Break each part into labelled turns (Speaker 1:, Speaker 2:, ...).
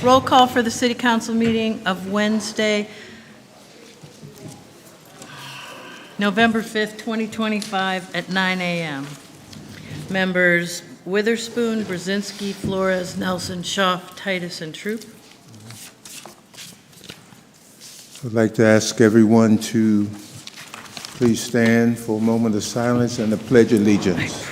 Speaker 1: Roll call for the City Council meeting of Wednesday, November 5th, 2025 at 9 a.m. Members Witherspoon, Brzezinski, Flores, Nelson, Schaaf, Titus, and Troop.
Speaker 2: I'd like to ask everyone to please stand for a moment of silence and the Pledge of Allegiance.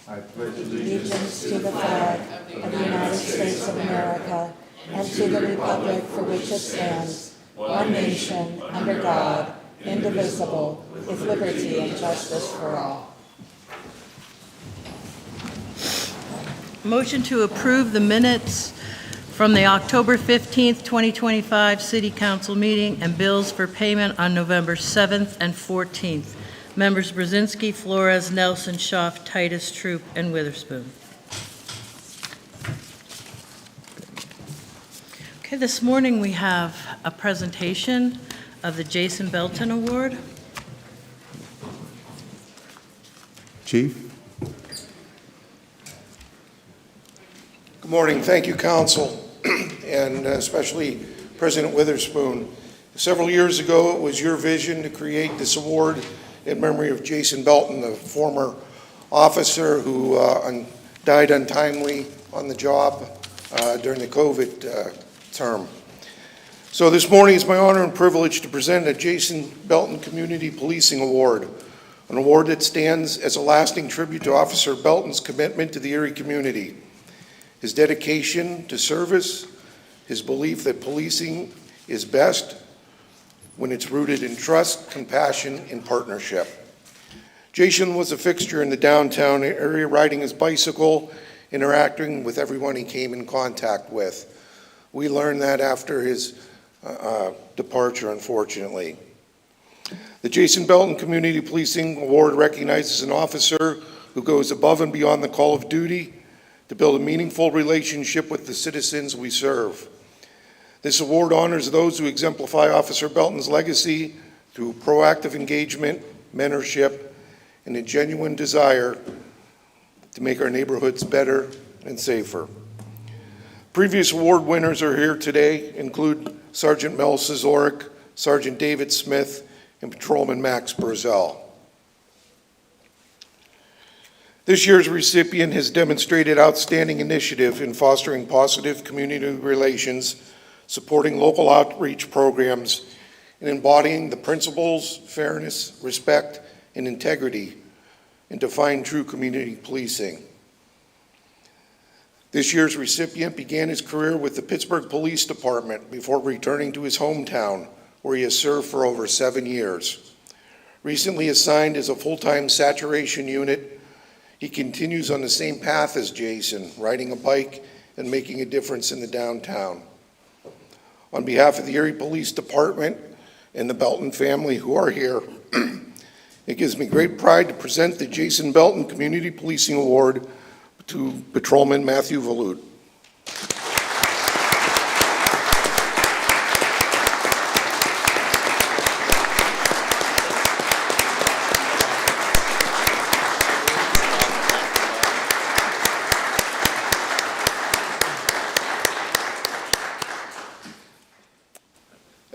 Speaker 2: I pledge
Speaker 3: Allegiance to the flag of the United States of America and to the republic for which it stands, one nation, under God, indivisible, with liberty and justice for all.
Speaker 1: Motion to approve the minutes from the October 15th, 2025 City Council meeting and bills for payment on November 7th and 14th. Members Brzezinski, Flores, Nelson, Schaaf, Titus, Troop, and Witherspoon. Okay, this morning we have a presentation of the Jason Belton Award.
Speaker 2: Chief.
Speaker 4: Good morning. Thank you, Council, and especially President Witherspoon. Several years ago, it was your vision to create this award in memory of Jason Belton, the former officer who died untimely on the job during the COVID term. So this morning it's my honor and privilege to present a Jason Belton Community Policing Award, an award that stands as a lasting tribute to Officer Belton's commitment to the Erie community, his dedication to service, his belief that policing is best when it's rooted in trust, compassion, and partnership. Jason was a fixture in the downtown area, riding his bicycle, interacting with everyone he came in contact with. We learned that after his departure, unfortunately. The Jason Belton Community Policing Award recognizes an officer who goes above and beyond the call of duty to build a meaningful relationship with the citizens we serve. This award honors those who exemplify Officer Belton's legacy through proactive engagement, mentorship, and a genuine desire to make our neighborhoods better and safer. Previous award winners are here today, include Sergeant Mel Szorek, Sergeant David Smith, and Patrolman Max Burzell. This year's recipient has demonstrated outstanding initiative in fostering positive community relations, supporting local outreach programs, and embodying the principles, fairness, respect, and integrity, and define true community policing. This year's recipient began his career with the Pittsburgh Police Department before returning to his hometown, where he has served for over 7 years. Recently assigned as a full-time saturation unit, he continues on the same path as Jason, riding a bike and making a difference in the downtown. On behalf of the Erie Police Department and the Belton family who are here, it gives me great pride to present the Jason Belton Community Policing Award to Patrolman Matthew Valut.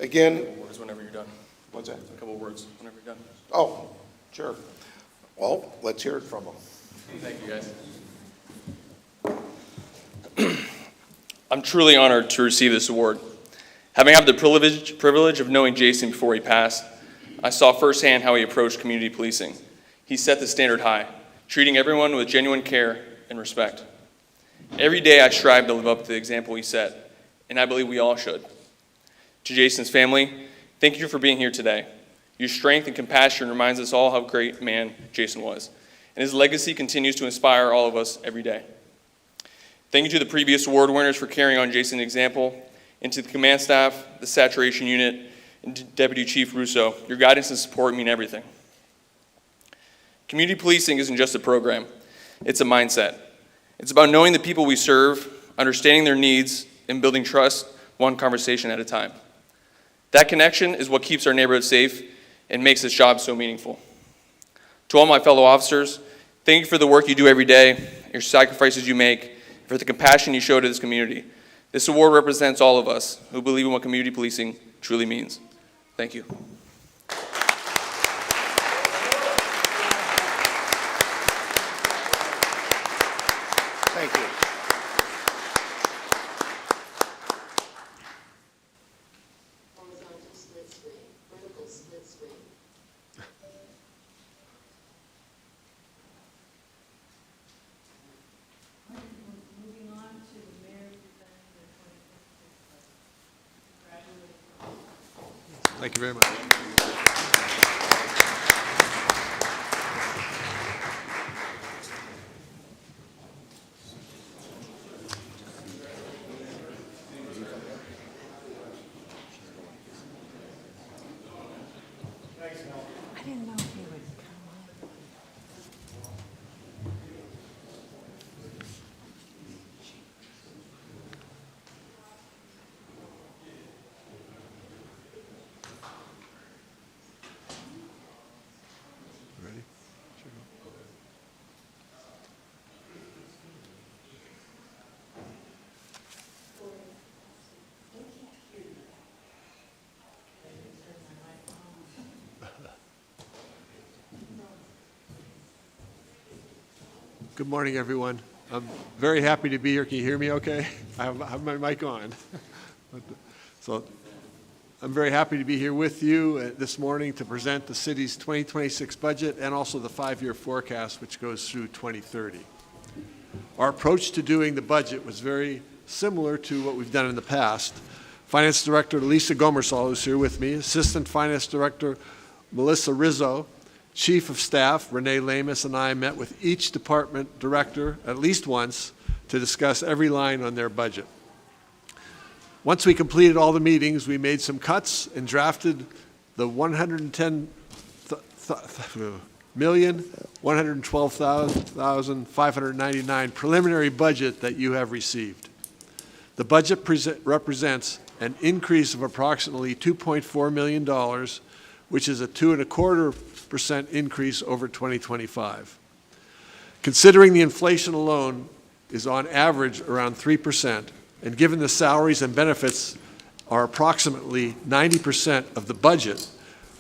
Speaker 4: Again,
Speaker 5: Words whenever you're done.
Speaker 4: what's that?
Speaker 5: A couple words whenever you're done.
Speaker 4: Oh, sure. Well, let's hear it from him.
Speaker 5: Thank you, guys. I'm truly honored to receive this award. Having had the privilege of knowing Jason before he passed, I saw firsthand how he approached community policing. He set the standard high, treating everyone with genuine care and respect. Every day I strive to live up to the example he set, and I believe we all should. To Jason's family, thank you for being here today. Your strength and compassion reminds us all how great man Jason was, and his legacy continues to inspire all of us every day. Thank you to the previous award winners for carrying on Jason's example, and to the command staff, the saturation unit, and Deputy Chief Russo. Your guidance and support mean everything. Community policing isn't just a program, it's a mindset. It's about knowing the people we serve, understanding their needs, in building trust one conversation at a time. That connection is what keeps our neighborhood safe and makes this job so meaningful. To all my fellow officers, thank you for the work you do every day, your sacrifices you make, for the compassion you show to this community. This award represents all of us who believe in what community policing truly means. Thank you.
Speaker 4: Thank you.
Speaker 6: Horizontal split screen, vertical split screen.
Speaker 1: Moving on to the mayor presenting the 2026 budget. Congratulations.
Speaker 7: Thank you very much.
Speaker 3: I didn't know if he would come up.
Speaker 7: Ready? Good morning, everyone. I'm very happy to be here. Can you hear me okay? I have my mic on. So I'm very happy to be here with you this morning to present the city's 2026 budget and also the 5-year forecast, which goes through 2030. Our approach to doing the budget was very similar to what we've done in the past. Finance Director Lisa Gomersall, who's here with me, Assistant Finance Director Melissa Rizzo, Chief of Staff Renee Lamus, and I met with each department director at least once to discuss every line on their budget. Once we completed all the meetings, we made some cuts and drafted the $110,112,599 preliminary budget that you have received. The budget represents an increase of approximately $2.4 million, which is a 2.25% increase over 2025. Considering the inflation alone is on average around 3%, and given the salaries and benefits are approximately 90% of the budget,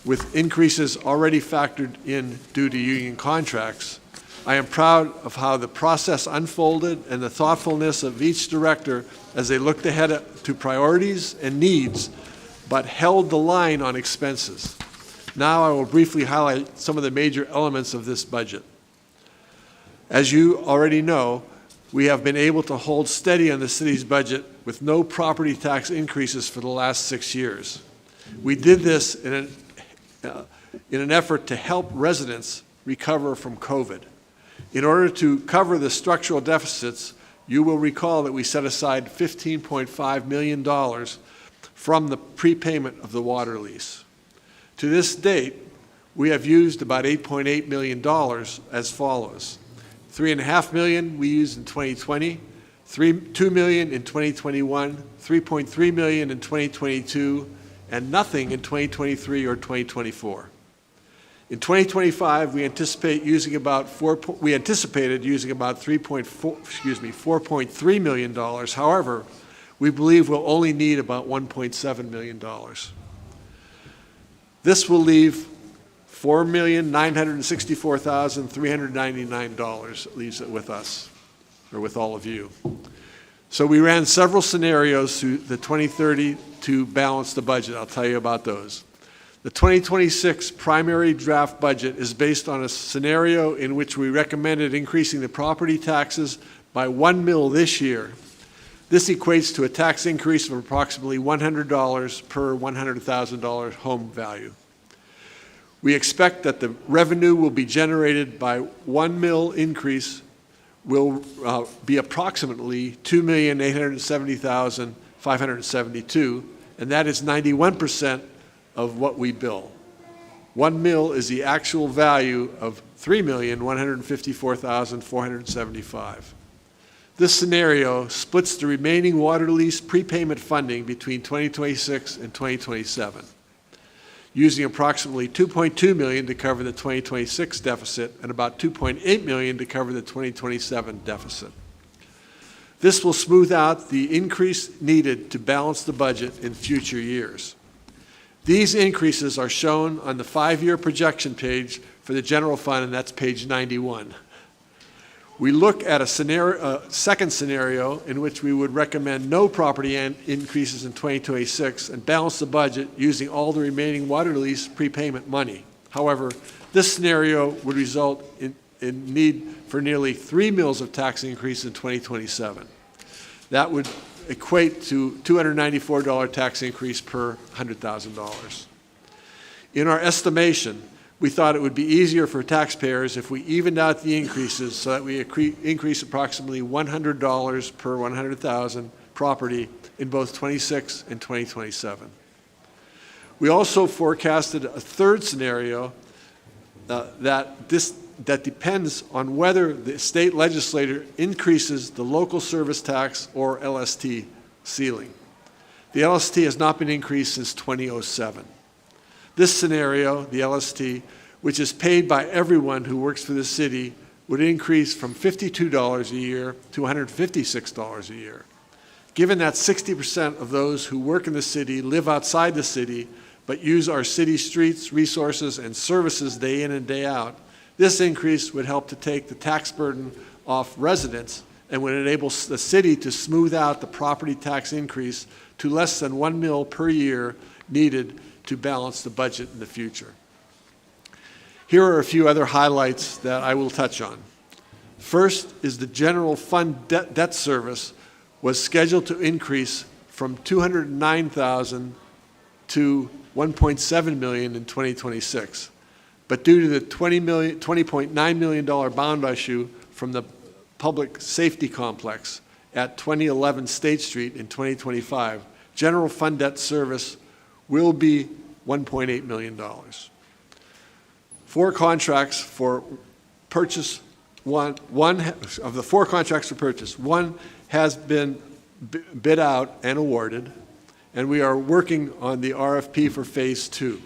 Speaker 7: with increases already factored in due to union contracts, I am proud of how the process unfolded and the thoughtfulness of each director as they looked ahead to priorities and needs, but held the line on expenses. Now I will briefly highlight some of the major elements of this budget. As you already know, we have been able to hold steady on the city's budget with no property tax increases for the last 6 years. We did this in an effort to help residents recover from COVID. In order to cover the structural deficits, you will recall that we set aside $15.5 million from the prepayment of the water lease. To this date, we have used about $8.8 million as follows. $3.5 million we used in 2020, $2 million in 2021, $3.3 million in 2022, and nothing in 2023 or 2024. In 2025, we anticipated using about $4.3 million. However, we believe we'll only need about $1.7 million. This will leave $4,964,399 leaves it with us, or with all of you. So we ran several scenarios through the 2030 to balance the budget. I'll tell you about those. The 2026 primary draft budget is based on a scenario in which we recommended increasing the property taxes by $1 million this year. This equates to a tax increase of approximately $100 per $100,000 home value. We expect that the revenue will be generated by $1 million increase will be approximately $2,870,572, and that is 91% of what we bill. $1 million is the actual value of $3,154,475. This scenario splits the remaining water lease prepayment funding between 2026 and 2027, using approximately $2.2 million to cover the 2026 deficit and about $2.8 million to cover the 2027 deficit. This will smooth out the increase needed to balance the budget in future years. These increases are shown on the 5-year projection page for the general fund, and that's page 91. We look at a second scenario in which we would recommend no property increases in 2026 and balance the budget using all the remaining water lease prepayment money. However, this scenario would result in need for nearly 3 mills of tax increase in 2027. That would equate to $294 tax increase per $100,000. In our estimation, we thought it would be easier for taxpayers if we evened out the increases so that we increase approximately $100 per 100,000 property in both 26 and 2027. We also forecasted a third scenario that depends on whether the state legislature increases the local service tax or LST ceiling. The LST has not been increased since 2007. This scenario, the LST, which is paid by everyone who works for the city, would increase from $52 a year to $156 a year. Given that 60% of those who work in the city live outside the city but use our city streets, resources, and services day in and day out, this increase would help to take the tax burden off residents and would enable the city to smooth out the property tax increase to less than 1 mil per year needed to balance the budget in the future. Here are a few other highlights that I will touch on. First is the general fund debt service was scheduled to increase from $209,000 to $1.7 million in 2026. But due to the $20.9 million bond issue from the Public Safety Complex at 2011 State Street in 2025, general fund debt service will be $1.8 million. 4 contracts for purchase, one of the 4 contracts for purchase, one has been bid out and awarded, and we are working on the RFP for phase 2.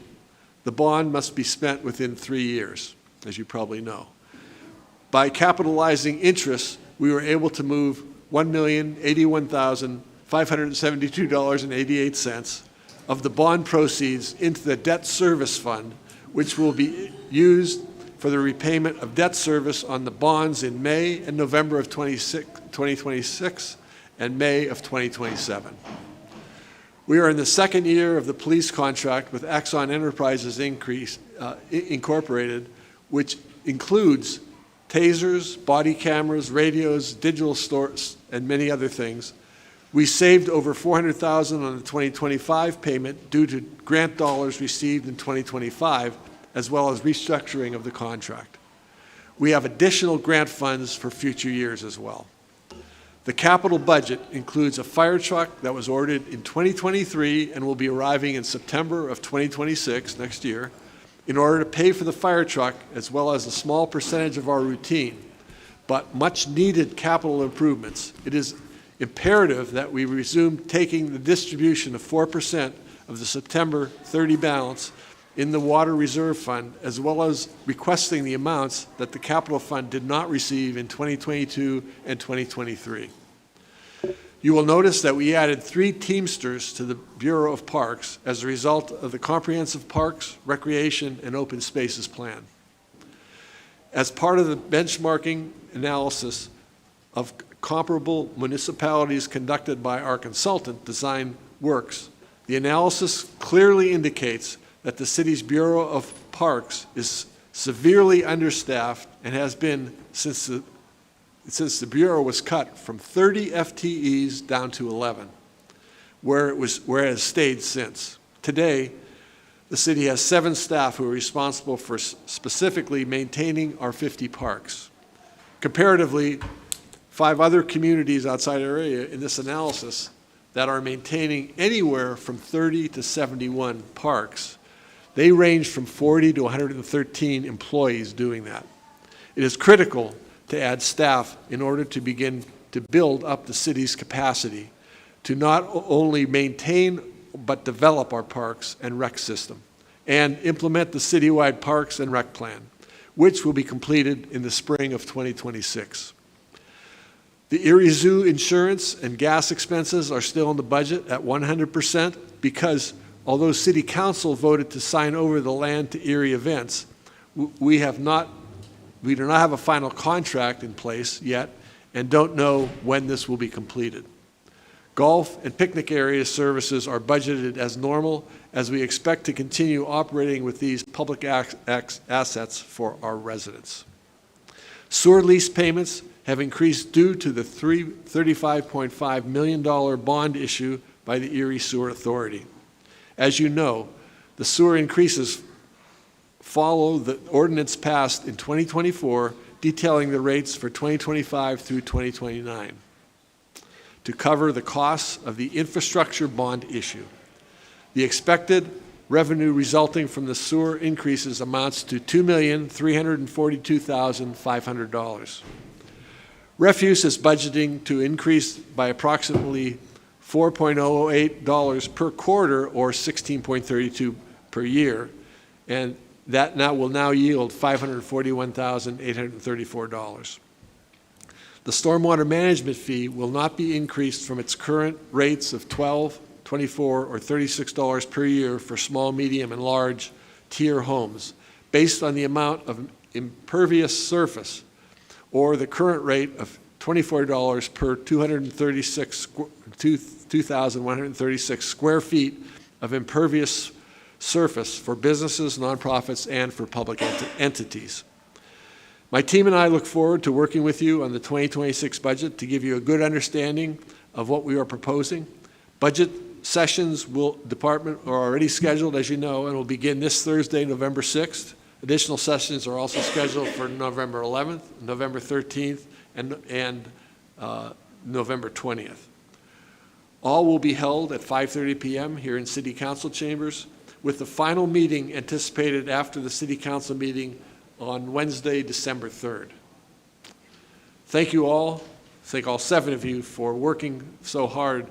Speaker 7: The bond must be spent within 3 years, as you probably know. By capitalizing interest, we were able to move $1,081,572.88 of the bond proceeds into the debt service fund, which will be used for the repayment of debt service on the bonds in May and November of 2026 and May of 2027. We are in the 2nd year of the police contract with Axon Enterprises Incorporated, which includes tasers, body cameras, radios, digital stores, and many other things. We saved over $400,000 on the 2025 payment due to grant dollars received in 2025, as well as restructuring of the contract. We have additional grant funds for future years as well. The capital budget includes a fire truck that was ordered in 2023 and will be arriving in September of 2026, next year. In order to pay for the fire truck, as well as a small percentage of our routine, but much needed capital improvements, it is imperative that we resume taking the distribution of 4% of the September 30 balance in the Water Reserve Fund, as well as requesting the amounts that the Capital Fund did not receive in 2022 and 2023. You will notice that we added 3 Teamsters to the Bureau of Parks as a result of the Comprehensive Parks, Recreation, and Open Spaces Plan. As part of the benchmarking analysis of comparable municipalities conducted by our consultant, Design Works, the analysis clearly indicates that the city's Bureau of Parks is severely understaffed and has been since the Bureau was cut from 30 FTEs down to 11, where it has stayed since. Today, the city has 7 staff who are responsible for specifically maintaining our 50 parks. Comparatively, 5 other communities outside our area in this analysis that are maintaining anywhere from 30 to 71 parks. They range from 40 to 113 employees doing that. It is critical to add staff in order to begin to build up the city's capacity to not only maintain but develop our parks and rec system, and implement the citywide Parks and Rec Plan, which will be completed in the spring of 2026. The Erie Zoo insurance and gas expenses are still in the budget at 100% because although City Council voted to sign over the land to Erie Events, we do not have a final contract in place yet and don't know when this will be completed. Golf and picnic area services are budgeted as normal as we expect to continue operating with these public assets for our residents. Sewer lease payments have increased due to the $35.5 million bond issue by the Erie Sewer Authority. As you know, the sewer increases follow the ordinance passed in 2024 detailing the rates for 2025 through 2029 to cover the costs of the infrastructure bond issue. The expected revenue resulting from the sewer increases amounts to $2,342,500. Refuse is budgeting to increase by approximately $4.08 per quarter or $16.32 per year, and that will now yield $541,834. The stormwater management fee will not be increased from its current rates of $12, $24, or $36 per year for small, medium, and large tier homes, based on the amount of impervious surface, or the current rate of $24 per 2,136 square feet of impervious surface for businesses, nonprofits, and for public entities. My team and I look forward to working with you on the 2026 budget to give you a good understanding of what we are proposing. Budget sessions department are already scheduled, as you know, and will begin this Thursday, November 6th. Additional sessions are also scheduled for November 11th, November 13th, and November 20th. All will be held at 5:30 p.m. here in City Council chambers, with the final meeting anticipated after the City Council meeting on Wednesday, December 3rd. Thank you all. Thank all 7 of you for working so hard.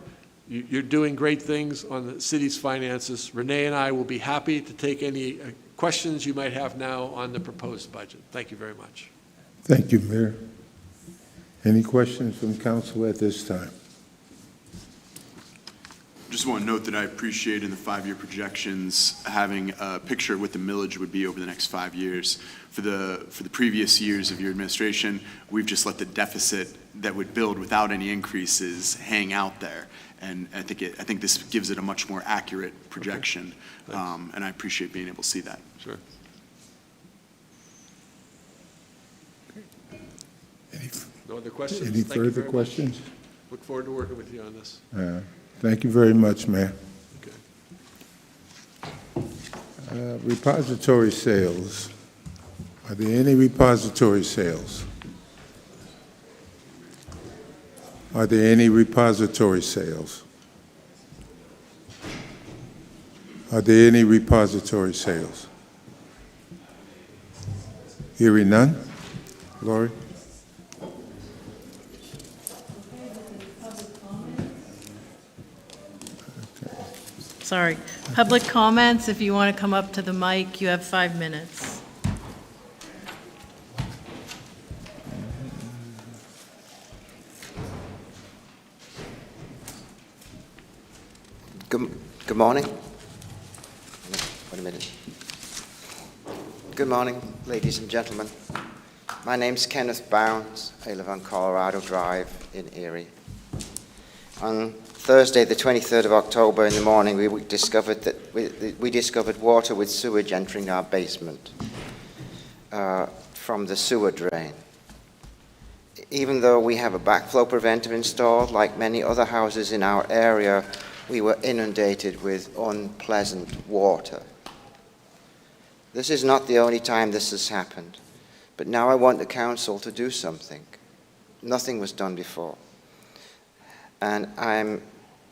Speaker 7: You're doing great things on the city's finances. Renee and I will be happy to take any questions you might have now on the proposed budget. Thank you very much.
Speaker 2: Thank you, Mayor. Any questions from council at this time?
Speaker 8: Just want to note that I appreciate in the 5-year projections having a picture of what the millage would be over the next 5 years. For the previous years of your administration, we've just let the deficit that would build without any increases hang out there. And I think this gives it a much more accurate projection, and I appreciate being able to see that.
Speaker 7: Sure. No other questions?
Speaker 2: Any
Speaker 7: Thank you
Speaker 2: further
Speaker 7: very much.
Speaker 2: questions?
Speaker 7: Look forward to working with you on this.
Speaker 2: Thank you very much, Mayor.
Speaker 7: Okay.
Speaker 2: Repository sales. Are there any repository sales? Are there any repository sales? Are there any repository sales? Hearing none. Lori?
Speaker 1: Sorry. Public comments, if you want to come up to the mic, you have 5 minutes.
Speaker 9: Good morning. Wait a minute. Good morning, ladies and gentlemen. My name's Kenneth Bounds. I live on Colorado Drive in Erie. On Thursday, the 23rd of October in the morning, we discovered water with sewage entering our basement from the sewer drain. Even though we have a backflow preventer installed, like many other houses in our area, we were inundated with unpleasant water. This is not the only time this has happened, but now I want the council to do something. Nothing was done before. And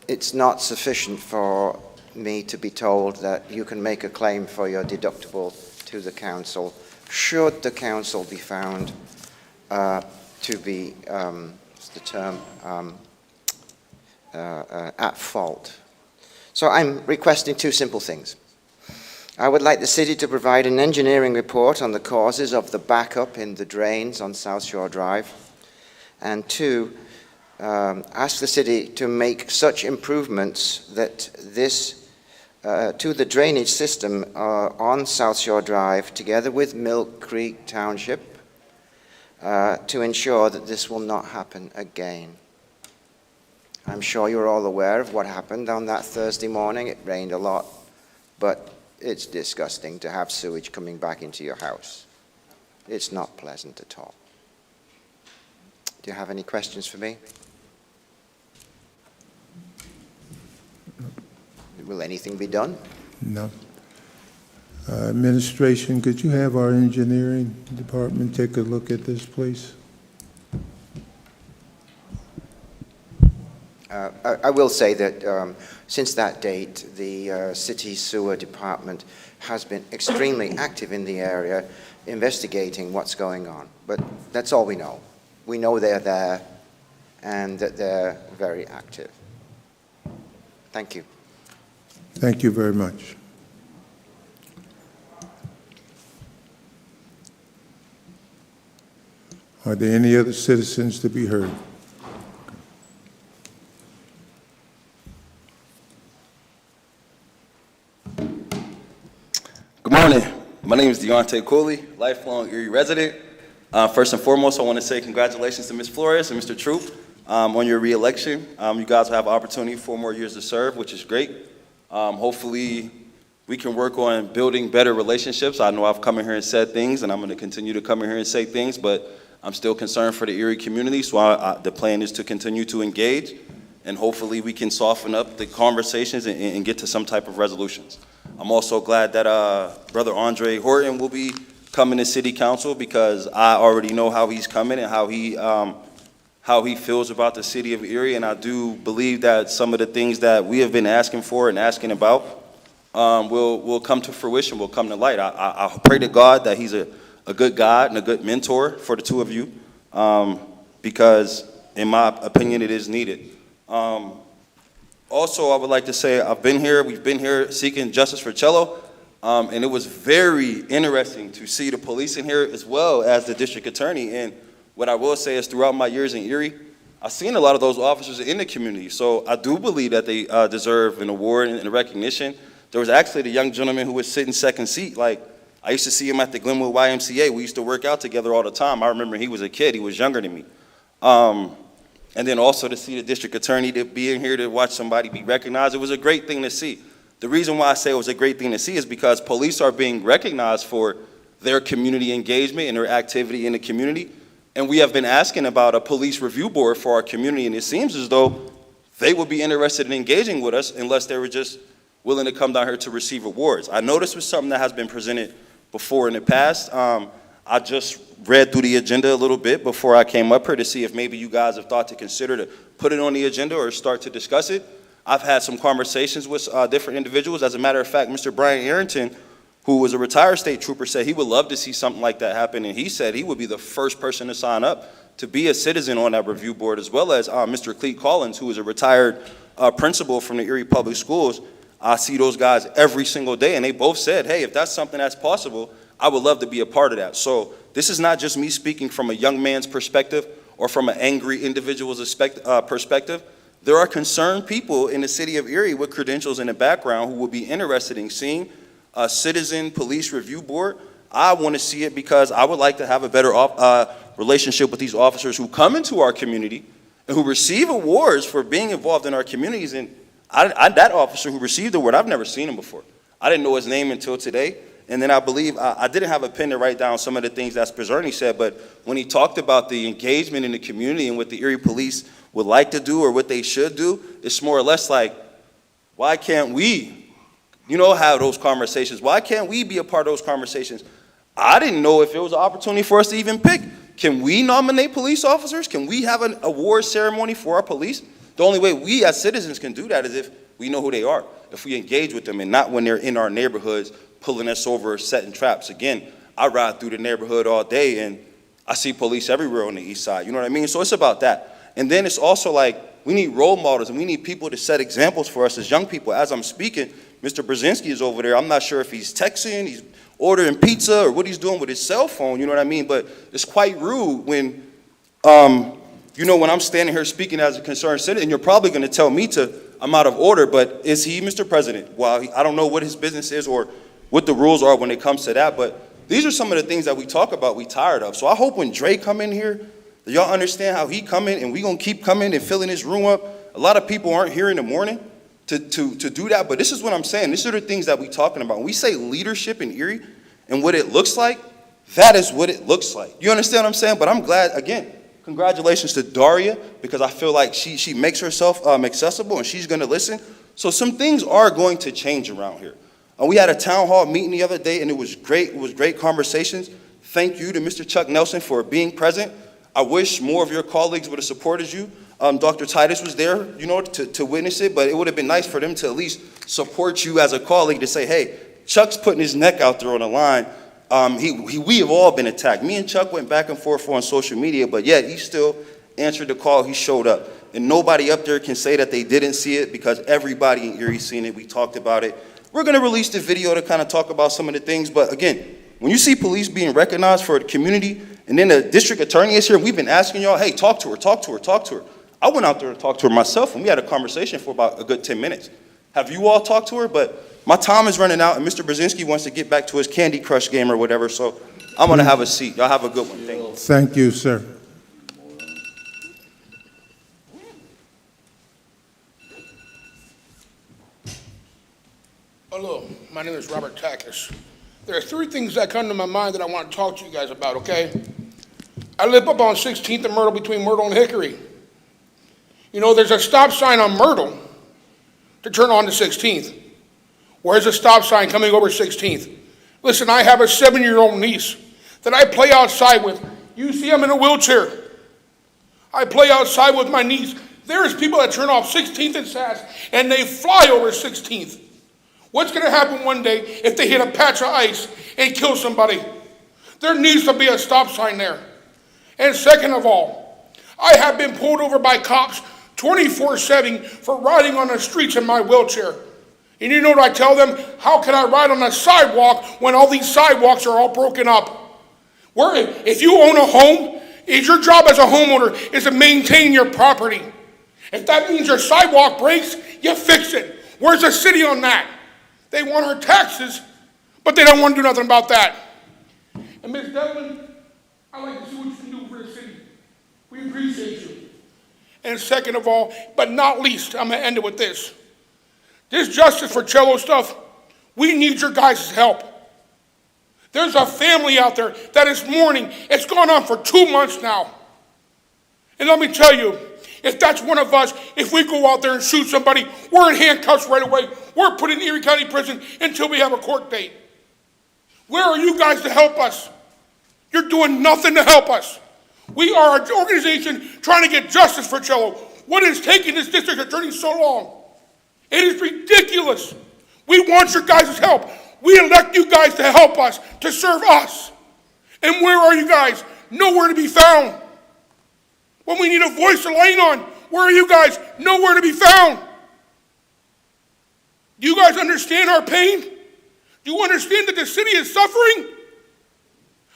Speaker 9: it's not sufficient for me to be told that you can make a claim for your deductible to the council, should the council be found to be what's the term, at fault. So I'm requesting two simple things. I would like the city to provide an engineering report on the causes of the backup in the drains on South Shore Drive, and two, ask the city to make such improvements that to the drainage system on South Shore Drive, together with Milk Creek Township, to ensure that this will not happen again. I'm sure you're all aware of what happened on that Thursday morning. It rained a lot, but it's disgusting to have sewage coming back into your house. It's not pleasant at all. Do you have any questions for me? Will anything be done?
Speaker 2: No. Administration, could you have our engineering department take a look at this, please?
Speaker 9: I will say that since that date, the city sewer department has been extremely active in the area investigating what's going on. But that's all we know. We know they're there and that they're very active. Thank you.
Speaker 2: Thank you very much. Are there any other citizens to be heard?
Speaker 10: Good morning. My name is Deontay Cooley, lifelong Erie resident. First and foremost, I want to say congratulations to Ms. Flores and Mr. Troop on your re-election. You guys will have an opportunity for 4 more years to serve, which is great. Hopefully, we can work on building better relationships. I know I've come in here and said things, and I'm going to continue to come in here and say things, but I'm still concerned for the Erie community, so the plan is to continue to engage, and hopefully we can soften up the conversations and get to some type of resolutions. I'm also glad that Brother Andre Horton will be coming to City Council, because I already know how he's coming and how he feels about the city of Erie, and I do believe that some of the things that we have been asking for and asking about will come to fruition, will come to light. I pray to God that he's a good God and a good mentor for the two of you, because in my opinion it is needed. Also, I would like to say we've been here seeking justice for Cello, and it was very interesting to see the police in here as well as the district attorney. And what I will say is, throughout my years in Erie, I've seen a lot of those officers in the community. So I do believe that they deserve an award and a recognition. There was actually the young gentleman who was sitting second seat. Like, I used to see him at the Glenwood YMCA. We used to work out together all the time. I remember he was a kid. He was younger than me. And then also to see the district attorney to be in here to watch somebody be recognized, it was a great thing to see. The reason why I say it was a great thing to see is because police are being recognized for their community engagement and their activity in the community. And we have been asking about a police review board for our community, and it seems as though they would be interested in engaging with us unless they were just willing to come down here to receive awards. I know this was something that has been presented before in the past. I just read through the agenda a little bit before I came up here to see if maybe you guys have thought to consider to put it on the agenda or start to discuss it. I've had some conversations with different individuals. As a matter of fact, Mr. Brian Arrington, who was a retired state trooper, said he would love to see something like that happen, and he said he would be the first person to sign up to be a citizen on that review board, as well as Mr. Cleet Collins, who is a retired principal from the Erie Public Schools. I see those guys every single day, and they both said, hey, if that's something that's possible, I would love to be a part of that. So this is not just me speaking from a young man's perspective or from an angry individual's perspective. There are concerned people in the city of Erie with credentials in the background who will be interested in seeing a citizen police review board. I want to see it because I would like to have a better relationship with these officers who come into our community and who receive awards for being involved in our communities. And that officer who received the award, I've never seen him before. I didn't know his name until today. And then I believe, I didn't have a pen to write down some of the things that Spizzerny said, but when he talked about the engagement in the community and what the Erie Police would like to do or what they should do, it's more or less like, why can't we, have those conversations? Why can't we be a part of those conversations? I didn't know if it was an opportunity for us to even pick. Can we nominate police officers? Can we have an award ceremony for our police? The only way we as citizens can do that is if we know who they are, if we engage with them and not when they're in our neighborhoods pulling us over, setting traps. Again, I ride through the neighborhood all day and I see police everywhere on the east side. You know what I mean? So it's about that. And then it's also like, we need role models and we need people to set examples for us as young people. As I'm speaking, Mr. Brzezinski is over there. I'm not sure if he's texting, he's ordering pizza, or what he's doing with his cell phone, you know what I mean? But it's quite rude when, when I'm standing here speaking as a concerned citizen, and you're probably going to tell me I'm out of order, but is he, Mr. President? Well, I don't know what his business is or what the rules are when it comes to that, but these are some of the things that we talk about we tired of. So I hope when Dre come in here, that y'all understand how he come in, and we going to keep coming and filling this room up. A lot of people aren't here in the morning to do that, but this is what I'm saying. These are the things that we talking about. When we say leadership in Erie and what it looks like, that is what it looks like. You understand what I'm saying? But I'm glad, again, congratulations to Daria, because I feel like she makes herself accessible and she's going to listen. So some things are going to change around here. We had a town hall meeting the other day, and it was great. It was great conversations. Thank you to Mr. Chuck Nelson for being present. I wish more of your colleagues would have supported you. Dr. Titus was there, to witness it, but it would have been nice for them to at least support you as a colleague to say, hey, Chuck's putting his neck out there on the line. We have all been attacked. Me and Chuck went back and forth on social media, but yet he still answered the call. He showed up. And nobody up there can say that they didn't see it, because everybody in Erie seen it. We talked about it. We're going to release the video to kind of talk about some of the things. But again, when you see police being recognized for the community, and then the district attorney is here, and we've been asking y'all, hey, talk to her, talk to her, talk to her. I went out there to talk to her myself, and we had a conversation for about a good 10 minutes. Have you all talked to her? But my time is running out, and Mr. Brzezinski wants to get back to his Candy Crush game or whatever, so I'm going to have a seat. Y'all have a good one. Thank you.
Speaker 2: Thank you, sir.
Speaker 11: Hello, my name is Robert Takis. There are three things that come to my mind that I want to talk to you guys about, okay? I live up on 16th and Myrtle, between Myrtle and Hickory. There's a stop sign on Myrtle to turn on to 16th. Where's the stop sign coming over 16th? Listen, I have a 7-year-old niece that I play outside with. You see, I'm in a wheelchair. I play outside with my niece. There's people that turn off 16th and Sass, and they fly over 16th. What's going to happen one day if they hit a patch of ice and kill somebody? There needs to be a stop sign there. And second of all, I have been pulled over by cops 24/7 for riding on the streets in my wheelchair. And you know what I tell them? How can I ride on a sidewalk when all these sidewalks are all broken up? If you own a home, your job as a homeowner is to maintain your property. If that means your sidewalk breaks, you fix it. Where's the city on that? They want our taxes, but they don't want to do nothing about that. And Ms. Devlin, I'd like to see what you can do for the city. We appreciate you. And second of all, but not least, I'm going to end it with this. This Justice for Cello stuff, we need your guys' help. There's a family out there that is mourning. It's gone on for 2 months now. And let me tell you, if that's one of us, if we go out there and shoot somebody, we're in handcuffs right away. We're put in Erie County Prison until we have a court date. Where are you guys to help us? You're doing nothing to help us. We are an organization trying to get justice for Cello. What is taking this district attorney so long? It is ridiculous. We want your guys' help. We elect you guys to help us, to serve us. And where are you guys? Nowhere to be found. When we need a voice to lean on, where are you guys? Nowhere to be found. Do you guys understand our pain? Do you understand that the city is suffering?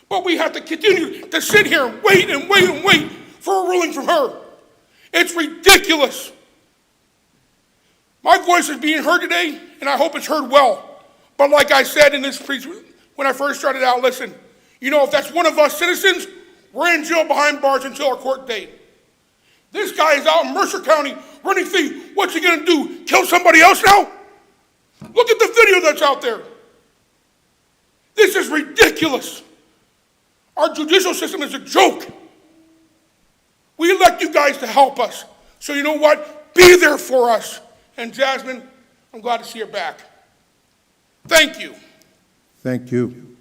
Speaker 11: But we have to continue to sit here and wait and wait and wait for a ruling from her. It's ridiculous. My voice is being heard today, and I hope it's heard well. But like I said in this when I first started out, listen, if that's one of us citizens, we're in jail behind bars until our court date. This guy is out in Mercer County running free. What's he going to do? Kill somebody else now? Look at the video that's out there. This is ridiculous. Our judicial system is a joke. We elect you guys to help us. So you know what? Be there for us. And Jasmine, I'm glad to see her back. Thank you.
Speaker 2: Thank you.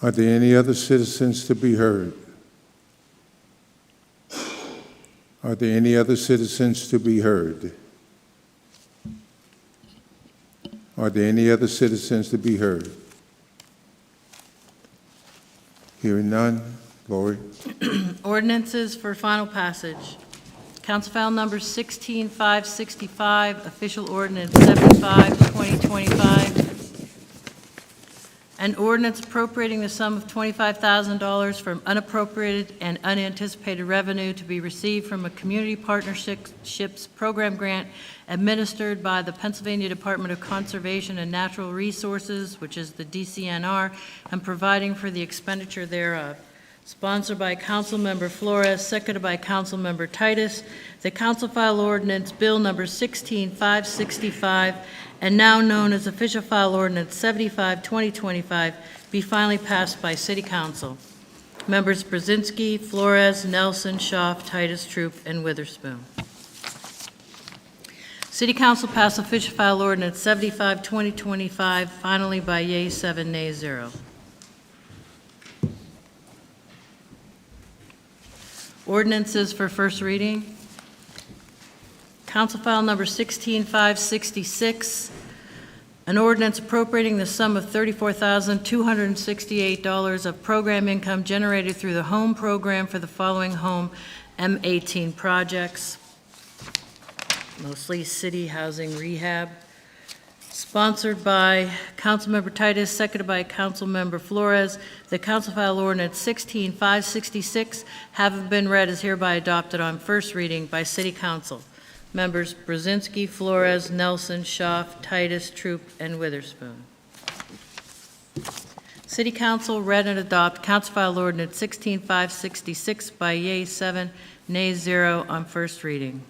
Speaker 2: Are there any other citizens to be heard? Are there any other citizens to be heard? Are there any other citizens to be heard? Hearing none, Lori?
Speaker 1: Ordinances for final passage. Council file number 16565, official ordinance 75, 2025. An ordinance appropriating the sum of $25,000 from unappropriated and unanticipated revenue to be received from a community partnerships program grant administered by the Pennsylvania Department of Conservation and Natural Resources, which is the DCNR, and providing for the expenditure thereof. Sponsored by Councilmember Flores, seconded by Councilmember Titus. The council file ordinance Bill number 16565, and now known as official file ordinance 75, 2025, be finally passed by City Council. Members Brzezinski, Flores, Nelson, Schaaf, Titus, Troop, and Witherspoon. City Council passed official file ordinance 75, 2025, finally by yeas 7, nays 0. Ordinances for first reading. Council file number 16566, an ordinance appropriating the sum of $34,268 of program income generated through the home program for the following home M18 projects, mostly city housing rehab. Sponsored by Councilmember Titus, seconded by Councilmember Flores. The council file ordinance 16566, having been read, is hereby adopted on first reading by City Council. Members Brzezinski, Flores, Nelson, Schaaf, Titus, Troop, and Witherspoon. City Council read and adopt council file ordinance 16566 by yeas 7, nays 0 on first reading.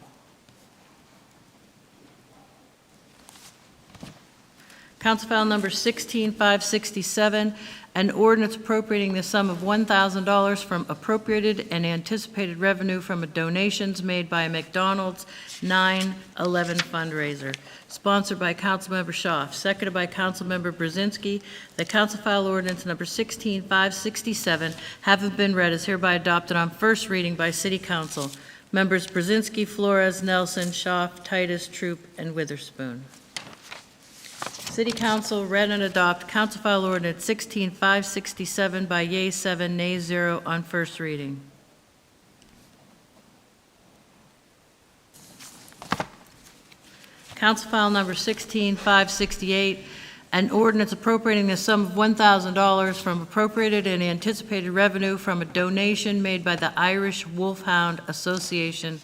Speaker 1: Council file number 16567, an ordinance appropriating the sum of $1,000 from appropriated and anticipated revenue from donations made by a McDonald's 9/11 fundraiser. Sponsored by Councilmember Schaaf, seconded by Councilmember Brzezinski. The council file ordinance number 16567, having been read, is hereby adopted on first reading by City Council. Members Brzezinski, Flores, Nelson, Schaaf, Titus, Troop, and Witherspoon. City Council read and adopt council file ordinance 16567 by yeas 7, nays 0 on first reading. Council file number 16568, an ordinance appropriating the sum of $1,000 from appropriated and anticipated revenue from a donation made by the Irish Wolfhound Association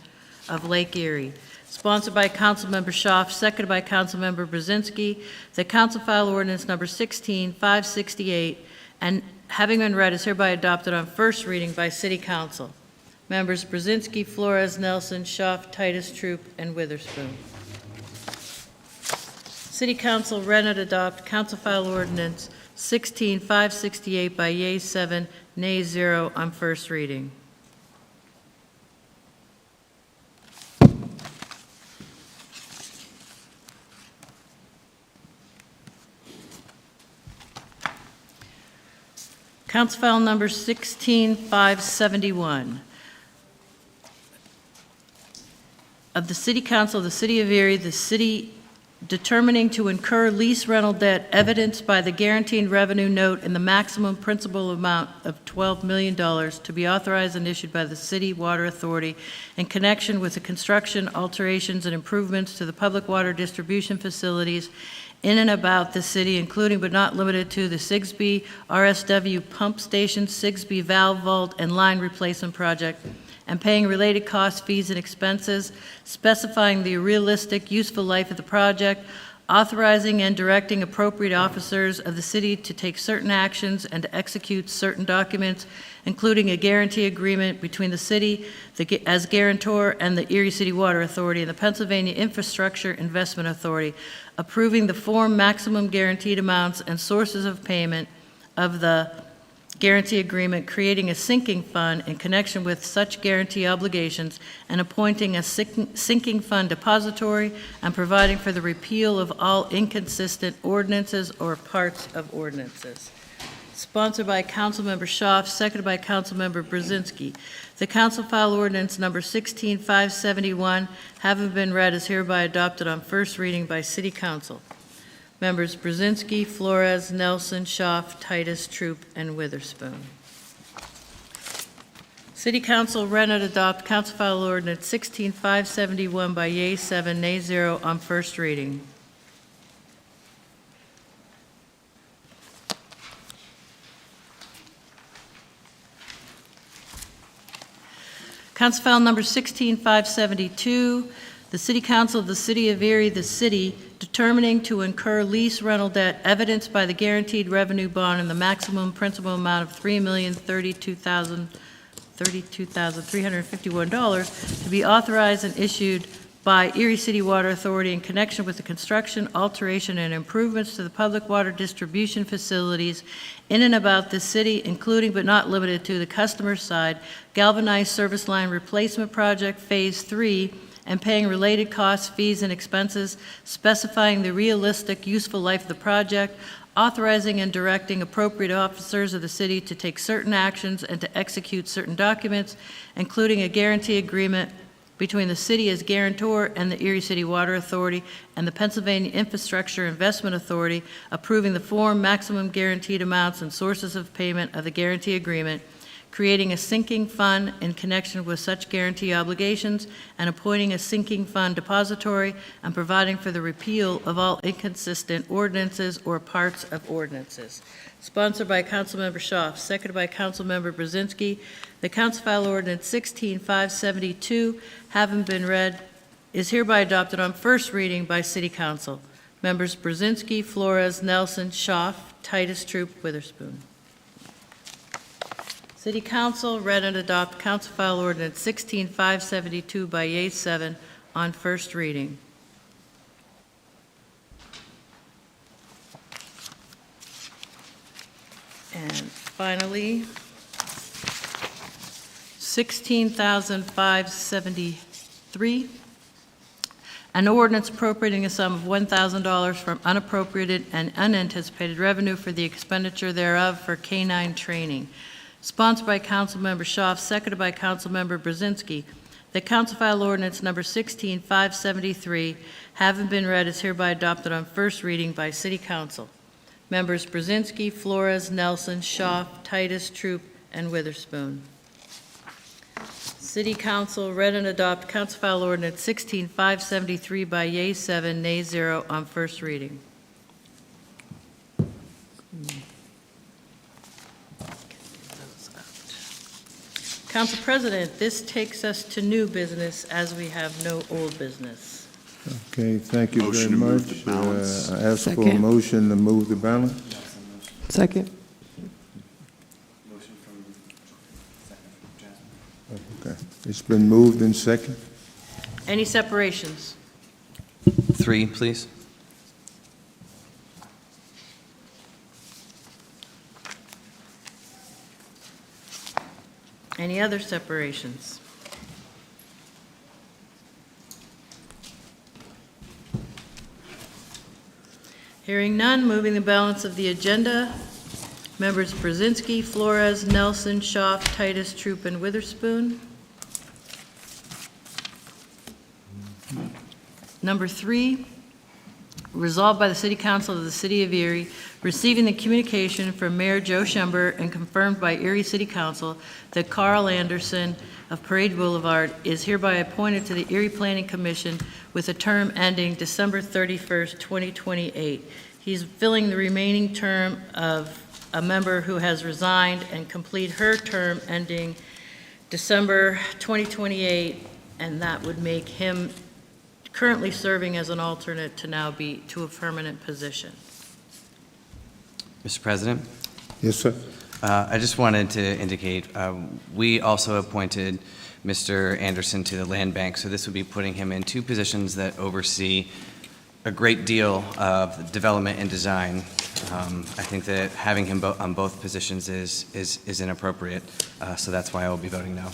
Speaker 1: of Lake Erie. Sponsored by Councilmember Schaaf, seconded by Councilmember Brzezinski. The council file ordinance number 16568, and having been read, is hereby adopted on first reading by City Council. Members Brzezinski, Flores, Nelson, Schaaf, Titus, Troop, and Witherspoon. City Council read and adopt council file ordinance 16568 by yeas 7, nays 0 on first reading. Council file number 16571. Of the City Council of the City of Erie, the city determining to incur lease rental debt evidenced by the guaranteed revenue note in the maximum principal amount of $12 million to be authorized and issued by the City Water Authority in connection with the construction, alterations, and improvements to the public water distribution facilities in and about the city, including but not limited to the Sigsbee RSW pump station, Sigsbee valve vault, and line replacement project, and paying related costs, fees, and expenses, specifying the realistic useful life of the project, authorizing and directing appropriate officers of the city to take certain actions and to execute certain documents, including a guarantee agreement between the city as guarantor and the Erie City Water Authority and the Pennsylvania Infrastructure Investment Authority, approving the form, maximum guaranteed amounts, and sources of payment of the guarantee agreement, creating a sinking fund in connection with such guarantee obligations, and appointing a sinking fund depository, and providing for the repeal of all inconsistent ordinances or parts of ordinances. Sponsored by Councilmember Schaaf, seconded by Councilmember Brzezinski. The council file ordinance number 16571, having been read, is hereby adopted on first reading by City Council. Members Brzezinski, Flores, Nelson, Schaaf, Titus, Troop, and Witherspoon. City Council read and adopt Council File Ordinance 16571 by yeas 7, nays 0 on first reading. Council File Number 16572, the City Council of the City of Erie, the city, determining to incur lease rental debt evidenced by the guaranteed revenue bond in the maximum principal amount of $3,032,351 to be authorized and issued by Erie City Water Authority in connection with the construction, alteration, and improvements to the public water distribution facilities in and about the city, including but not limited to the customer side galvanized service line replacement project Phase 3, and paying related costs, fees, and expenses, specifying the realistic useful life of the project, authorizing and directing appropriate officers of the city to take certain actions and to execute certain documents, including a guarantee agreement between the city as guarantor and the Erie City Water Authority and the Pennsylvania Infrastructure Investment Authority, approving the form, maximum guaranteed amounts, and sources of payment of the guarantee agreement, creating a sinking fund in connection with such guarantee obligations, and appointing a sinking fund depository, and providing for the repeal of all inconsistent ordinances or parts of ordinances. Sponsored by Councilmember Schaaf, seconded by Councilmember Brzezinski. The Council File Ordinance 16572, having been read, is hereby adopted on first reading by City Council. Members Brzezinski, Flores, Nelson, Schaaf, Titus, Troop, Witherspoon. City Council read and adopt Council File Ordinance 16572 by yeas 7 on first reading. And finally, 16,573, an ordinance appropriating a sum of $1,000 from unappropriated and unanticipated revenue for the expenditure thereof for canine training. Sponsored by Councilmember Schaaf, seconded by Councilmember Brzezinski. The Council File Ordinance Number 16573, having been read, is hereby adopted on first reading by City Council. Members Brzezinski, Flores, Nelson, Schaaf, Titus, Troop, and Witherspoon. City Council read and adopt Council File Ordinance 16573 by yeas 7, nays 0 on first reading. Council President, this takes us to new business as we have no old business.
Speaker 2: Okay, thank you very
Speaker 8: Motion to move
Speaker 2: much.
Speaker 8: the balance.
Speaker 2: I ask for a
Speaker 3: Second.
Speaker 2: motion to move the balance.
Speaker 3: Second.
Speaker 2: Okay, it's been moved in second.
Speaker 1: Any separations?
Speaker 12: 3, please.
Speaker 1: Any other separations? Hearing none, moving the balance of the agenda. Members Brzezinski, Flores, Nelson, Schaaf, Titus, Troop, and Witherspoon. Number 3, resolved by the City Council of the City of Erie, receiving the communication from Mayor Joe Schember and confirmed by Erie City Council that Carl Anderson of Parade Boulevard is hereby appointed to the Erie Planning Commission with a term ending December 31st, 2028. He's filling the remaining term of a member who has resigned and complete her term ending December 2028, and that would make him currently serving as an alternate to now be to a permanent position.
Speaker 12: Mr. President,
Speaker 2: Yes, sir.
Speaker 12: I just wanted to indicate, we also appointed Mr. Anderson to the Land Bank, so this would be putting him in 2 positions that oversee a great deal of development and design. I think that having him on both positions is inappropriate, so that's why I will be voting no.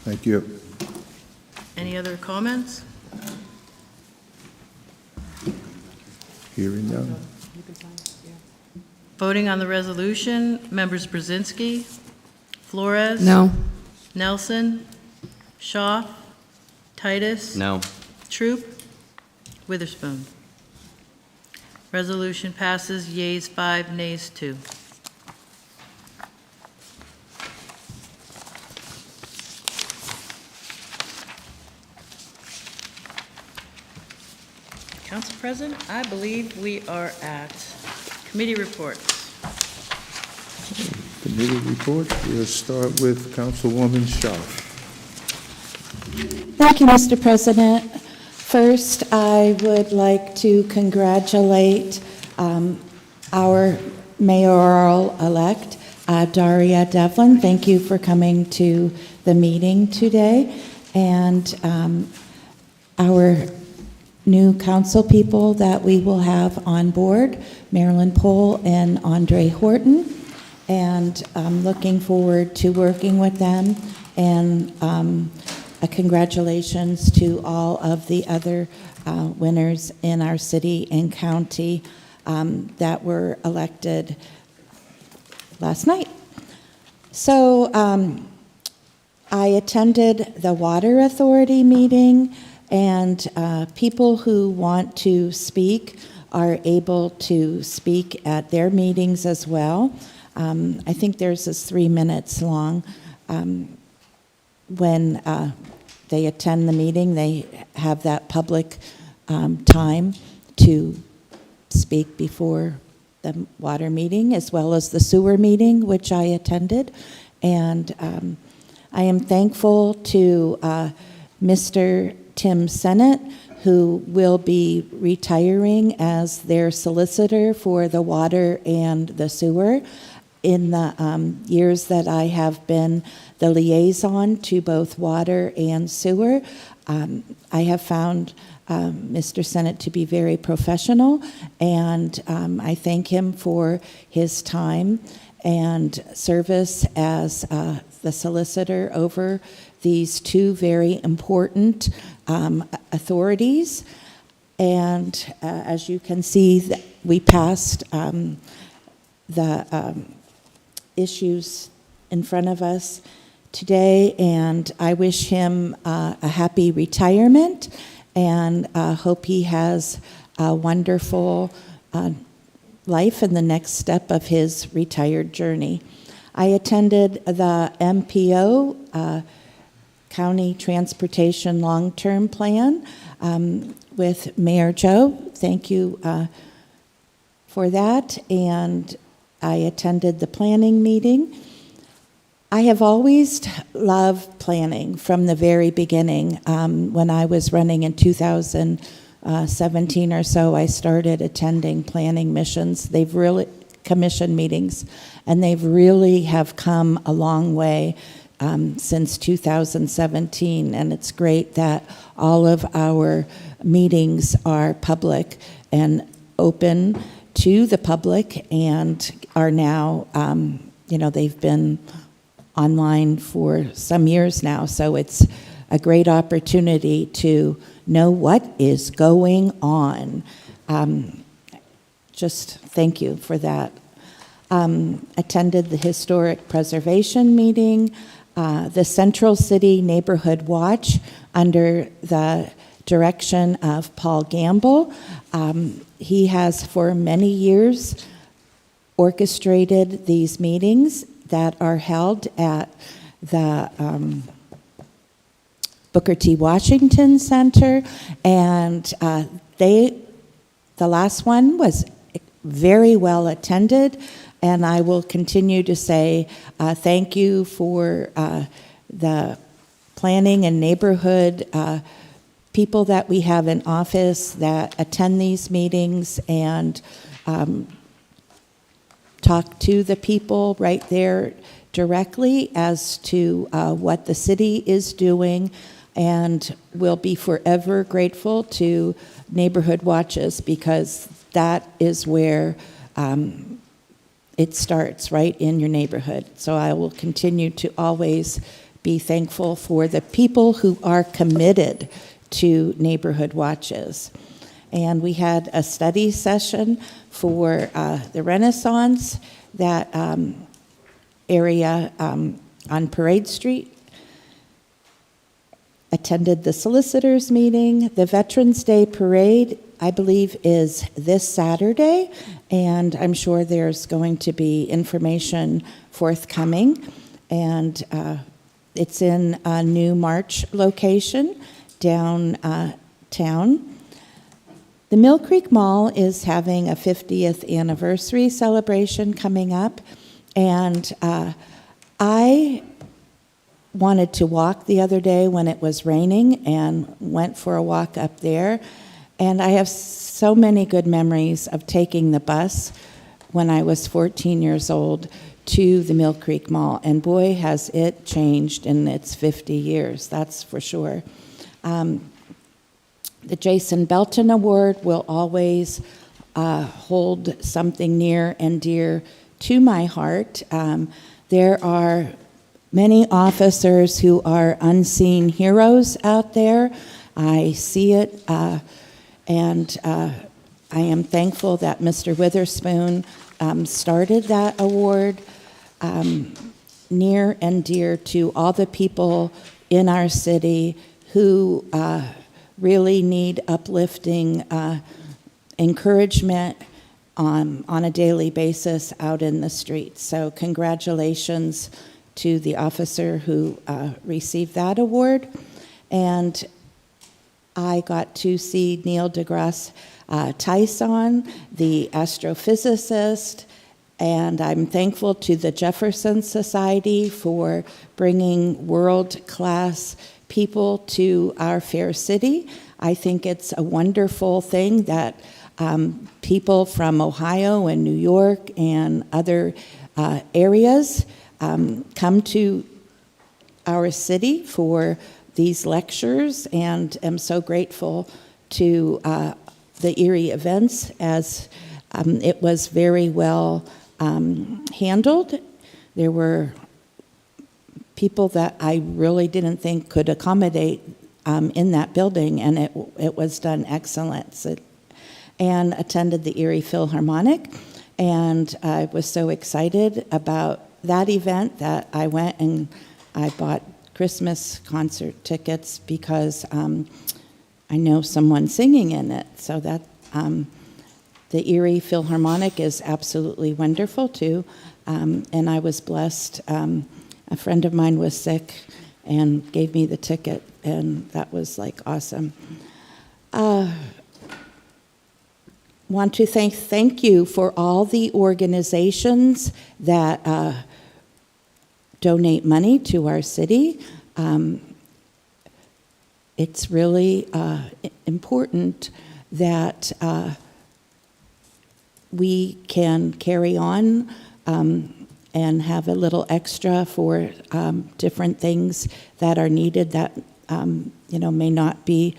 Speaker 2: Thank you.
Speaker 1: Any other comments?
Speaker 2: Hearing none.
Speaker 1: Voting on the resolution, members Brzezinski, Flores.
Speaker 3: No.
Speaker 1: Nelson, Schaaf, Titus.
Speaker 12: No.
Speaker 1: Troop, Witherspoon. Resolution passes, yeas 5, nays 2. Council President, I believe we are at committee reports.
Speaker 2: Committee report, we'll start with Councilwoman Shaw.
Speaker 3: Thank you, Mr. President. First, I would like to congratulate our mayoral-elect, Daria Devlin. Thank you for coming to the meeting today. And our new council people that we will have on board, Marilyn Pohl and Andre Horton. And I'm looking forward to working with them. And congratulations to all of the other winners in our city and county that were elected last night. So I attended the Water Authority meeting, and people who want to speak are able to speak at their meetings as well. I think theirs is 3 minutes long. When they attend the meeting, they have that public time to speak before the water meeting as well as the sewer meeting, which I attended. And I am thankful to Mr. Tim Sennett, who will be retiring as their solicitor for the water and the sewer. In the years that I have been the liaison to both water and sewer, I have found Mr. Sennett to be very professional, and I thank him for his time and service as the solicitor over these two very important authorities. And as you can see, we passed the issues in front of us today, and I wish him a happy retirement, and hope he has a wonderful life in the next step of his retired journey. I attended the MPO, County Transportation Long-Term Plan, with Mayor Joe. Thank you for that, and I attended the planning meeting. I have always loved planning from the very beginning. When I was running in 2017 or so, I started attending planning missions. They've really commission meetings, and they've really have come a long way since 2017. And it's great that all of our meetings are public and open to the public, and are now, they've been online for some years now, so it's a great opportunity to know what is going on. Just thank you for that. Attended the Historic Preservation meeting, the Central City Neighborhood Watch under the direction of Paul Gamble. He has for many years orchestrated these meetings that are held at the Booker T. Washington Center, and the last one was very well attended, and I will continue to say thank you for the planning and neighborhood people that we have in office that attend these meetings and talk to the people right there directly as to what the city is doing, and we'll be forever grateful to Neighborhood Watches, because that is where it starts, right in your neighborhood. So I will continue to always be thankful for the people who are committed to Neighborhood Watches. And we had a study session for the Renaissance, that area on Parade Street. Attended the solicitors meeting. The Veterans Day Parade, I believe, is this Saturday, and I'm sure there's going to be information forthcoming. And it's in a new March location downtown. The Mill Creek Mall is having a 50th anniversary celebration coming up, and I wanted to walk the other day when it was raining and went for a walk up there, and I have so many good memories of taking the bus when I was 14 years old to the Mill Creek Mall, and boy, has it changed in its 50 years, that's for sure. The Jason Belton Award will always hold something near and dear to my heart. There are many officers who are unseen heroes out there. I see it, and I am thankful that Mr. Witherspoon started that award near and dear to all the people in our city who really need uplifting encouragement on a daily basis out in the streets. So congratulations to the officer who received that award. And I got to see Neil deGrasse Tyson, the astrophysicist, and I'm thankful to the Jefferson Society for bringing world-class people to our fair city. I think it's a wonderful thing that people from Ohio and New York and other areas come to our city for these lectures, and am so grateful to the Erie events as it was very well handled. There were people that I really didn't think could accommodate in that building, and it was done excellent. And attended the Erie Philharmonic, and I was so excited about that event that I went and I bought Christmas concert tickets because I know someone singing in it. So that the Erie Philharmonic is absolutely wonderful too, and I was blessed. A friend of mine was sick and gave me the ticket, and that was like awesome. Want to thank you for all the organizations that donate money to our city. It's really important that we can carry on and have a little extra for different things that are needed that may not be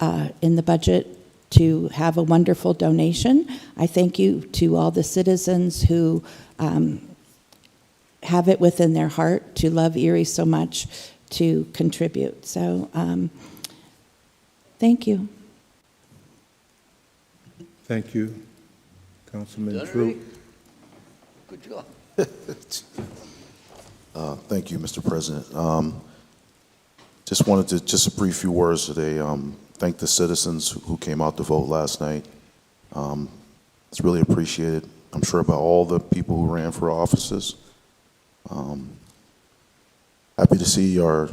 Speaker 3: in the budget, to have a wonderful donation. I thank you to all the citizens who have it within their heart to love Erie so much to contribute. So thank you.
Speaker 2: Thank you, Councilman Troop.
Speaker 13: Good job. Thank you, Mr. President. Just wanted to just a brief few words today. Thank the citizens who came out to vote last night. It's really appreciated. I'm sure about all the people who ran for offices. Happy to see our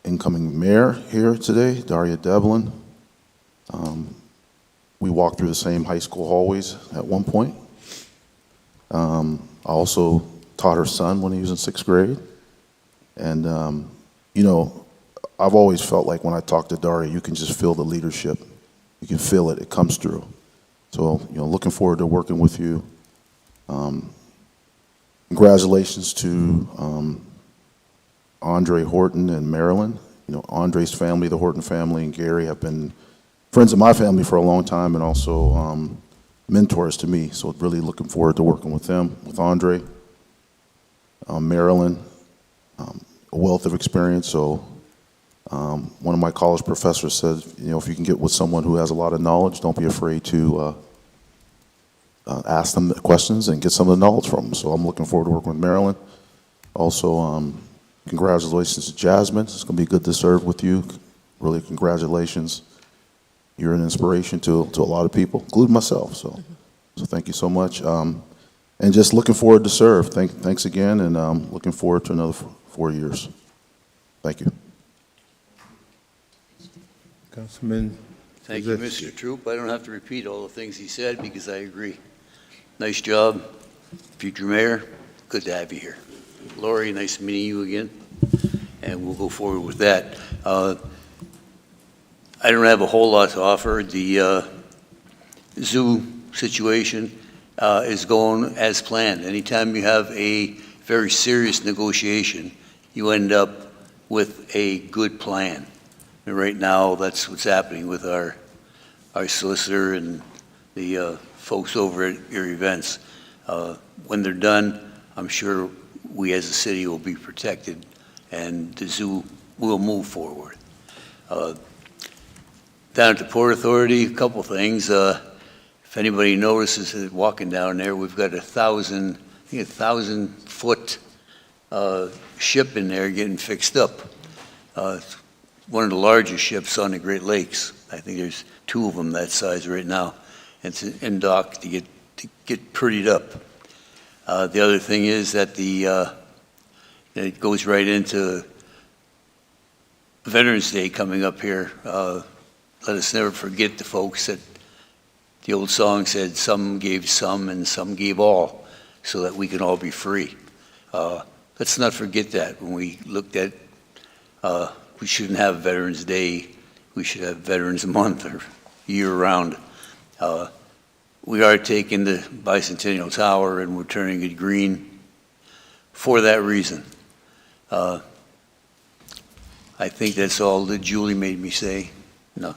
Speaker 13: incoming mayor here today, Daria Devlin. We walked through the same high school hallways at one point. I also taught her son when he was in 6th grade. And, I've always felt like when I talk to Daria, you can just feel the leadership. You can feel it. It comes through. So, looking forward to working with you. Congratulations to Andre Horton and Marilyn. Andre's family, the Horton family, and Gary have been friends of my family for a long time, and also mentors to me. So really looking forward to working with them, with Andre. Marilyn, a wealth of experience. So one of my college professors said, if you can get with someone who has a lot of knowledge, don't be afraid to ask them the questions and get some of the knowledge from them. So I'm looking forward to working with Marilyn. Also, congratulations to Jasmine. It's going to be good to serve with you. Really, congratulations. You're an inspiration to a lot of people, including myself. So thank you so much. And just looking forward to serve. Thanks again, and looking forward to another 4 years. Thank you.
Speaker 2: Councilman
Speaker 14: Thank you, Mr. Troop. I don't have to repeat all the things he said because I agree. Nice job, future mayor. Good to have you here. Lori, nice meeting you again, and we'll go forward with that. I don't have a whole lot to offer. The zoo situation is going as planned. Anytime you have a very serious negotiation, you end up with a good plan. And right now, that's what's happening with our solicitor and the folks over at your events. When they're done, I'm sure we as a city will be protected and the zoo will move forward. Down at the Port Authority, a couple things. If anybody notices it walking down there, we've got 1,000-foot ship in there getting fixed up. It's one of the largest ships on the Great Lakes. I think there's 2 of them that size right now. It's in dock to get prettied up. The other thing is that it goes right into Veterans Day coming up here. Let us never forget the folks that the old song said, some gave some and some gave all, so that we can all be free. Let's not forget that when we looked at, we shouldn't have Veterans Day, we should have Veterans Month or year-round. We are taking the Bicentennial Tower and we're turning it green for that reason. I think that's all that Julie made me say. No.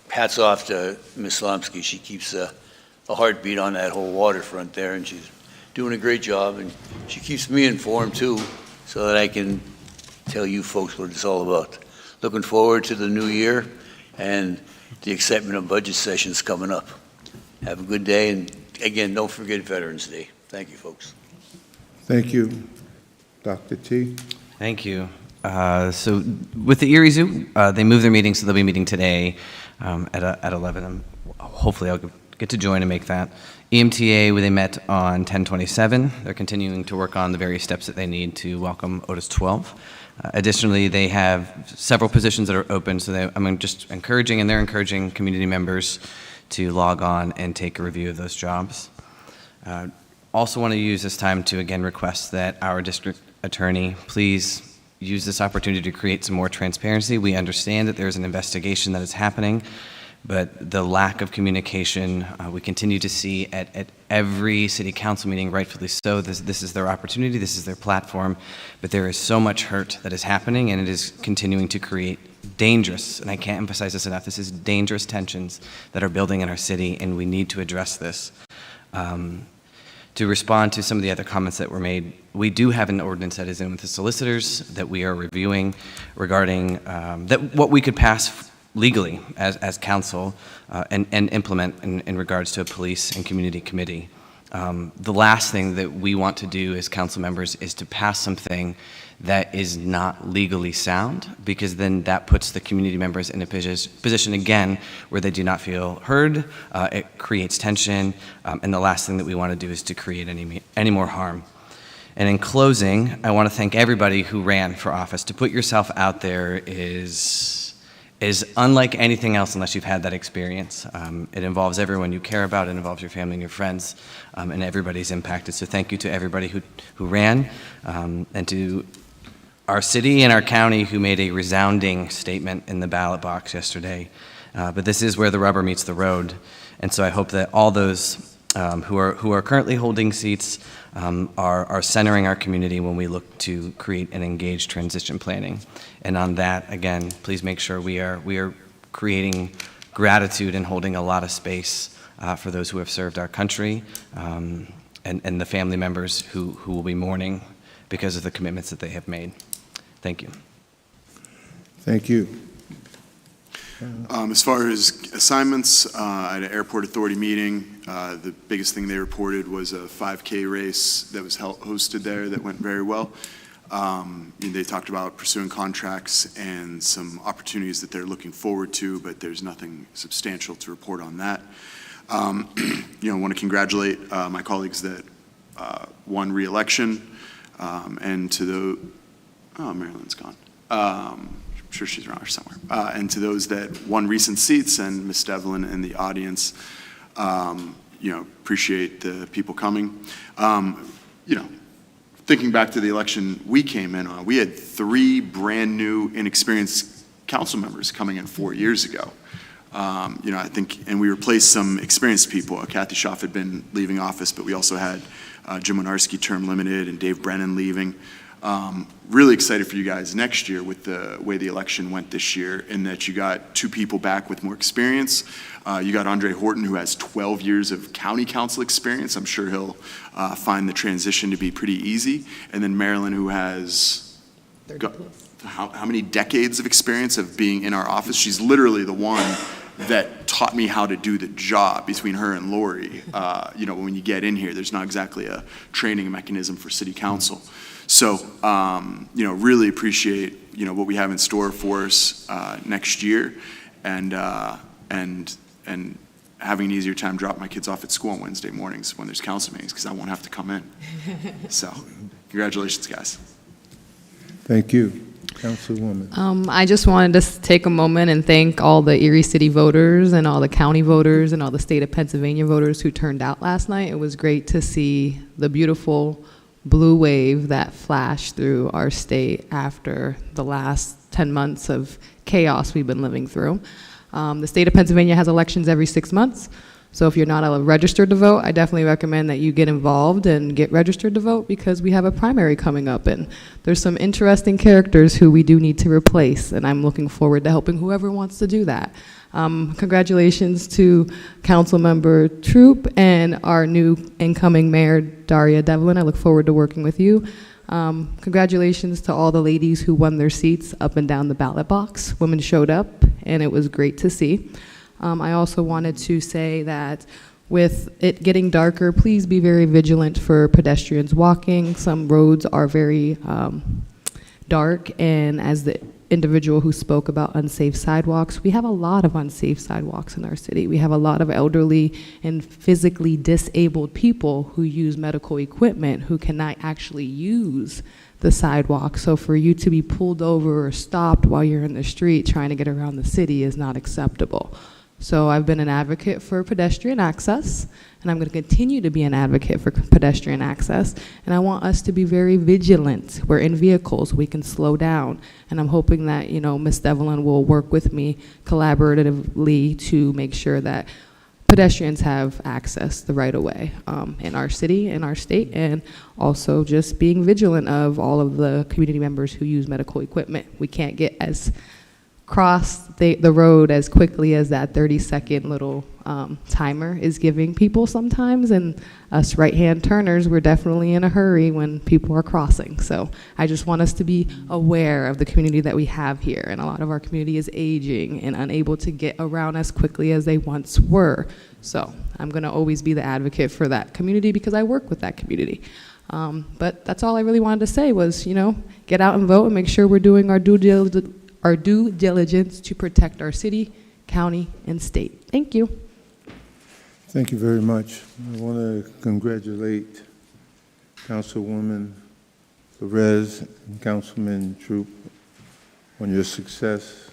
Speaker 14: Hats off to Ms. Slomsky. She keeps a heartbeat on that whole waterfront there, and she's doing a great job, and she keeps me informed too, so that I can tell you folks what it's all about. Looking forward to the new year and the excitement of budget sessions coming up. Have a good day, and again, don't forget Veterans Day. Thank you, folks.
Speaker 2: Thank you. Dr. T.
Speaker 12: Thank you. So with the Erie Zoo, they moved their meeting, so they'll be meeting today at 11. Hopefully I'll get to join and make that. EMTA, where they met on 10/27. They're continuing to work on the various steps that they need to welcome Otis 12. Additionally, they have several positions that are open, so I'm just encouraging, and they're encouraging community members to log on and take a review of those jobs. Also want to use this time to again request that our district attorney please use this opportunity to create some more transparency. We understand that there's an investigation that is happening, but the lack of communication we continue to see at every city council meeting, rightfully so. This is their opportunity, this is their platform, but there is so much hurt that is happening, and it is continuing to create dangerous, and I can't emphasize this enough, this is dangerous tensions that are building in our city, and we need to address this. To respond to some of the other comments that were made, we do have an ordinance that is in with the solicitors that we are reviewing regarding what we could pass legally as council and implement in regards to a police and community committee. The last thing that we want to do as council members is to pass something that is not legally sound, because then that puts the community members in a position again where they do not feel heard. It creates tension, and the last thing that we want to do is to create any more harm. And in closing, I want to thank everybody who ran for office. To put yourself out there is unlike anything else unless you've had that experience. It involves everyone you care about, it involves your family and your friends, and everybody's impacted. So thank you to everybody who ran, and to our city and our county who made a resounding statement in the ballot box yesterday. But this is where the rubber meets the road. And so I hope that all those who are currently holding seats are centering our community when we look to create an engaged transition planning. And on that, again, please make sure we are creating gratitude and holding a lot of space for those who have served our country, and the family members who will be mourning because of the commitments that they have made. Thank you.
Speaker 2: Thank you.
Speaker 8: As far as assignments, at an airport authority meeting, the biggest thing they reported was a 5K race that was hosted there that went very well. They talked about pursuing contracts and some opportunities that they're looking forward to, but there's nothing substantial to report on that. I want to congratulate my colleagues that won re-election, and to the, Marilyn's gone. sure she's around here somewhere. And to those that won recent seats, and Ms. Devlin in the audience, appreciate the people coming. Thinking back to the election we came in on, we had 3 brand-new, inexperienced council members coming in 4 years ago. I think, and we replaced some experienced people. Kathy Schaaf had been leaving office, but we also had Jim Winarski, term limited, and Dave Brennan leaving. Really excited for you guys next year with the way the election went this year, in that you got 2 people back with more experience. You got Andre Horton, who has 12 years of county council experience. I'm sure he'll find the transition to be pretty easy. And then Marilyn, who has how many decades of experience of being in our office. She's literally the one that taught me how to do the job. Between her and Lori, when you get in here, there's not exactly a training mechanism for city council. So, really appreciate, what we have in store for us next year, and having an easier time dropping my kids off at school on Wednesday mornings when there's council meetings, because I won't have to come in. So, congratulations, guys.
Speaker 2: Thank you. Councilwoman.
Speaker 15: I just wanted to take a moment and thank all the Erie City voters and all the county voters and all the state of Pennsylvania voters who turned out last night. It was great to see the beautiful blue wave that flashed through our state after the last 10 months of chaos we've been living through. The state of Pennsylvania has elections every 6 months. So if you're not registered to vote, I definitely recommend that you get involved and get registered to vote, because we have a primary coming up, and there's some interesting characters who we do need to replace, and I'm looking forward to helping whoever wants to do that. Congratulations to Councilmember Troop and our new incoming Mayor, Daria Devlin. I look forward to working with you. Congratulations to all the ladies who won their seats up and down the ballot box. Women showed up, and it was great to see. I also wanted to say that with it getting darker, please be very vigilant for pedestrians walking. Some roads are very dark, and as the individual who spoke about unsafe sidewalks, we have a lot of unsafe sidewalks in our city. We have a lot of elderly and physically disabled people who use medical equipment who cannot actually use the sidewalk. So for you to be pulled over or stopped while you're in the street trying to get around the city is not acceptable. So I've been an advocate for pedestrian access, and I'm going to continue to be an advocate for pedestrian access, and I want us to be very vigilant. We're in vehicles, we can slow down, and I'm hoping that, Ms. Devlin will work with me collaboratively to make sure that pedestrians have access the right of way in our city, in our state, and also just being vigilant of all of the community members who use medical equipment. We can't get cross the road as quickly as that 30-second little timer is giving people sometimes, and us right-hand turners, we're definitely in a hurry when people are crossing. So I just want us to be aware of the community that we have here, and a lot of our community is aging and unable to get around as quickly as they once were. So I'm going to always be the advocate for that community because I work with that community. But that's all I really wanted to say was, get out and vote and make sure we're doing our due diligence to protect our city, county, and state. Thank you.
Speaker 2: Thank you very much. I want to congratulate Councilwoman Perez and Councilman Troop on your success,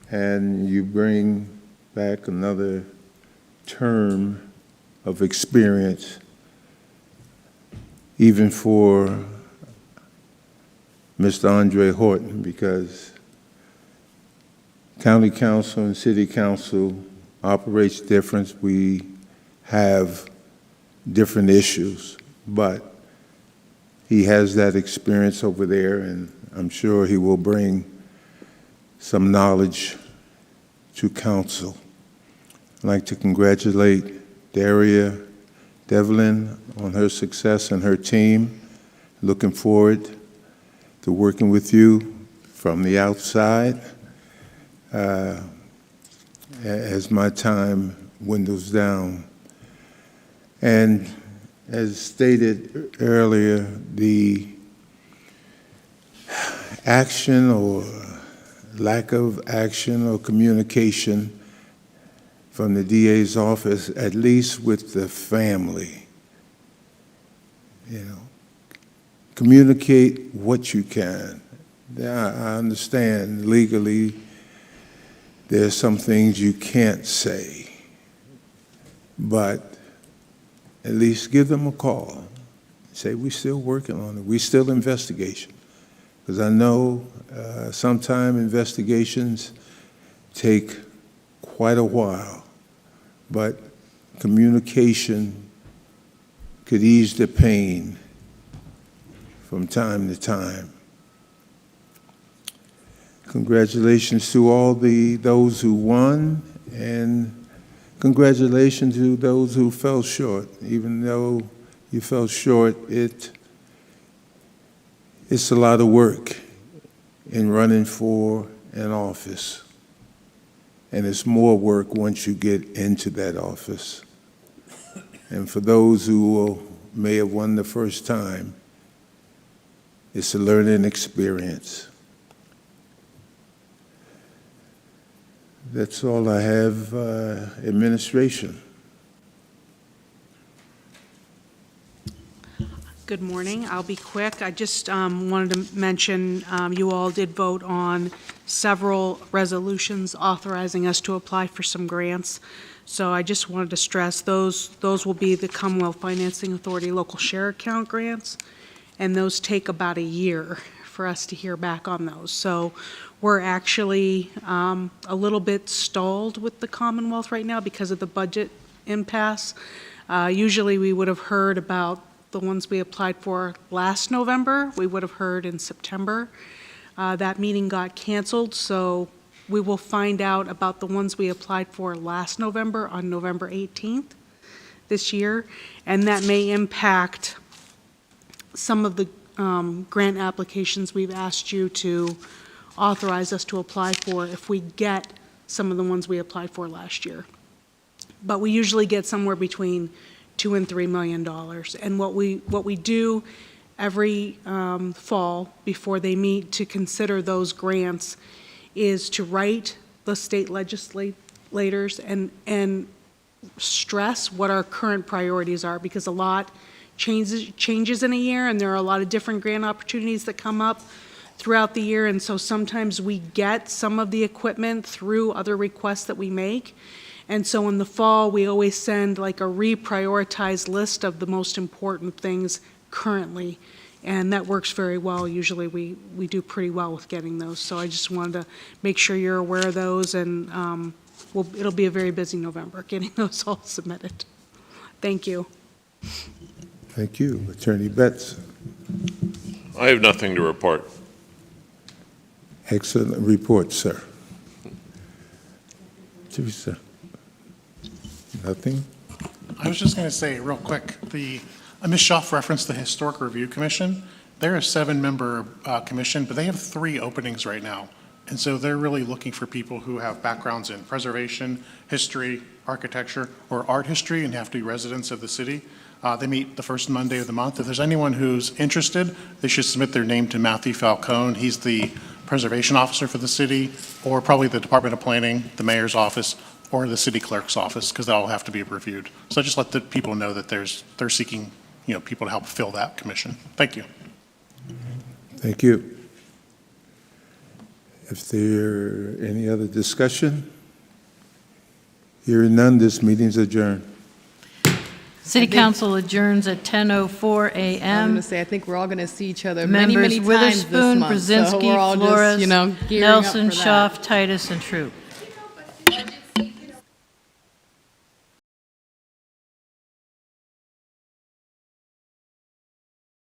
Speaker 2: and you bring back another term of experience, even for Mr. Andre Horton, because county council and city council operates different. We have different issues, but he has that experience over there, and I'm sure he will bring some knowledge to council. I'd like to congratulate Daria Devlin on her success and her team. Looking forward to working with you from the outside as my time windows down. And as stated earlier, the action or lack of action or communication from the DA's office, at least with the family, communicate what you can. I understand legally there's some things you can't say, but at least give them a call. Say, we're still working on it. We're still investigation. Because I know sometimes investigations take quite a while, but communication could ease the pain from time to time. Congratulations to all those who won, and congratulations to those who fell short. Even though you fell short, it's a lot of work in running for an office, and it's more work once you get into that office. And for those who may have won the first time, it's a learning experience. That's all I have, administration.
Speaker 16: Good morning. I'll be quick. I just wanted to mention you all did vote on several resolutions authorizing us to apply for some grants. So I just wanted to stress those will be the Commonwealth Financing Authority local share account grants, and those take about a year for us to hear back on those. So we're actually a little bit stalled with the Commonwealth right now because of the budget impasse. Usually we would have heard about the ones we applied for last November. We would have heard in September. That meeting got canceled, so we will find out about the ones we applied for last November on November 18th this year, and that may impact some of the grant applications we've asked you to authorize us to apply for if we get some of the ones we applied for last year. But we usually get somewhere between $2 and $3 million. And what we do every fall before they meet to consider those grants is to write the state legislators and stress what our current priorities are, because a lot changes in a year, and there are a lot of different grant opportunities that come up throughout the year, and so sometimes we get some of the equipment through other requests that we make. And so in the fall, we always send like a reprioritized list of the most important things currently, and that works very well. Usually we do pretty well with getting those. So I just wanted to make sure you're aware of those, and it'll be a very busy November getting those all submitted. Thank you.
Speaker 2: Thank you. Attorney Betts.
Speaker 17: I have nothing to report.
Speaker 2: Excellent report, sir. Teresa. Nothing?
Speaker 18: I was just going to say real quick, Ms. Schaaf referenced the Historic Review Commission. They're a 7-member commission, but they have 3 openings right now. And so they're really looking for people who have backgrounds in preservation, history, architecture, or art history and have to be residents of the city. They meet the first Monday of the month. If there's anyone who's interested, they should submit their name to Matthew Falcone. He's the preservation officer for the city, or probably the Department of Planning, the mayor's office, or the city clerk's office, because that all have to be reviewed. So just let the people know that they're seeking, people to help fill that commission. Thank you.
Speaker 2: Thank you. If there any other discussion? Hearing none, this meeting's adjourned.
Speaker 1: City Council adjourns at 10:04
Speaker 15: I'm
Speaker 1: a.m.
Speaker 15: going to say, I think we're all going to see each other many,
Speaker 1: Members
Speaker 15: many times this
Speaker 1: Witherspoon,
Speaker 15: month. So
Speaker 1: Brzezinski,
Speaker 15: we're all
Speaker 1: Flores,
Speaker 15: just, gearing up
Speaker 1: Nelson,
Speaker 15: for that.
Speaker 1: Schaaf, Titus, and Troop.